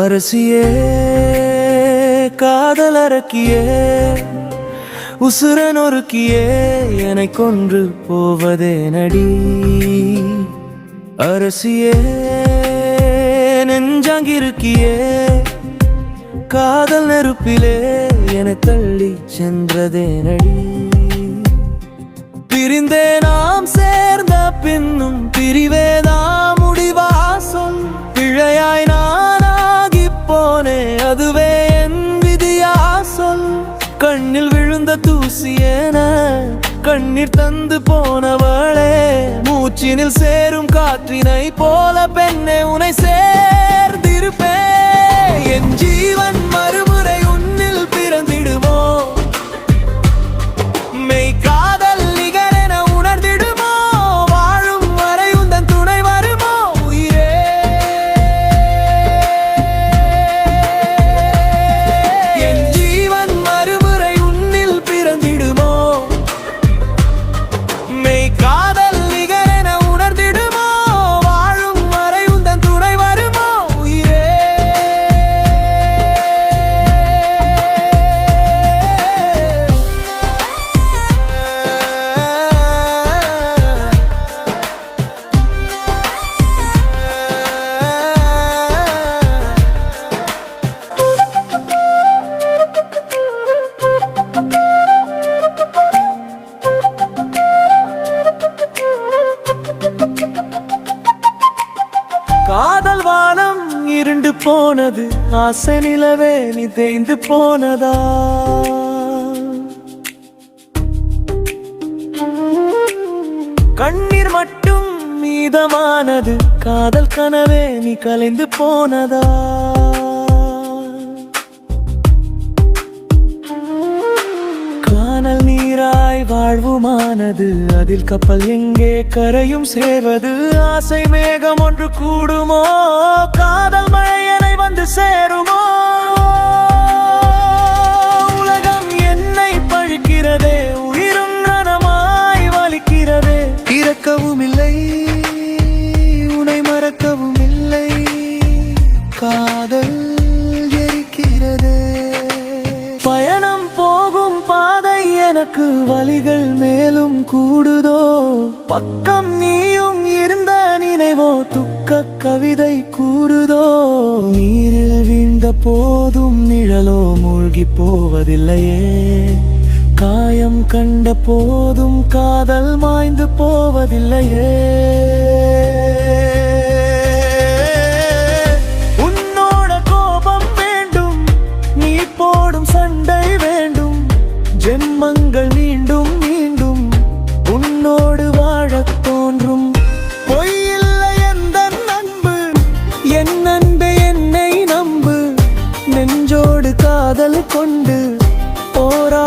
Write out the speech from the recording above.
அரசியே காதல் அரக்கியே உசுர நொறுக்கியே என்னை கொன்று போவதே நடி. அரசியே நெஞ்சாங்கிருக்கியே காதல் நெருப்பிலே என்னை தள்ளி சென்றதே நடி. பிரிந்தே நாம் சேர்ந்த பின்னும் பிரிவேதான் முடிவா சொல். பிழையாய் நானாகி போனே அதுவே என் விதியா சொல். கண்ணில் விழுந்த தூசியேன கண்ணீர் தந்து போனவளே, மூச்சினில் சேரும் காற்றினை போல பெண்ணே உனை சேர்ந்திருப்பே. என் ஜீவன் மறுமுறை உன்னில் பிறந்திடுமோ, மெய் காதல் நிகரென உணர்ந்திடுமோ, வாழும் வரை உந்தன் துணை வருமோ உயிரே. என் ஜீவன் மறுமுறை உன்னில் பிறந்திடுமோ, மெய் காதல் நிகரென உணர்ந்திடுமோ, வாழும் வரை உந்தன் துணை வருமோ உயிரே. காதல் வானம் இருண்டு போனது, ஆசை நிலவே நீ தேய்ந்து போனதா. கண்ணீர் மட்டும் மீதமானது, காதல் கனவே நீ கலைந்து போனதா. கானல் நீராய் வாழ்வுமானது, அதில் கப்பல் எங்கே கரையும் சேர்வது. ஆசை மேகம் ஒன்று கூடுமோ, காதல் மழையனை வந்து சேருமோ. உலகம் என்னை பழிக்கிறதே, உயிரும் ரணமாய் வலிக்கிறதே. இறக்கவும் இல்லை உன்னை மறக்கவும் இல்லை, காதல் எரிக்கிறதே. பயணம் போகும் பாதை எனக்கு வலிகள் மேலும் கூடுதோ. பக்கம் நீயும் இருந்த நினைவோ துக்க கவிதை கூறுதோ. நீரில் வீழ்ந்த போதும் நிழலோ மூழ்கி போவதில்லையே. காயம் கண்ட போதும் காதல் மாய்ந்து போவதில்லையே. உன்னோட கோபம் வேண்டும், நீ போடும் சண்டை வேண்டும். ஜென்மங்கள் மீண்டும் மீண்டும் உன்னோடு வாழத் தோன்றும். பொய்யில்லை எந்த அன்பு, என் அன்பே என்னை நம்பு. நெஞ்சோடு காதல் கொண்டு போரா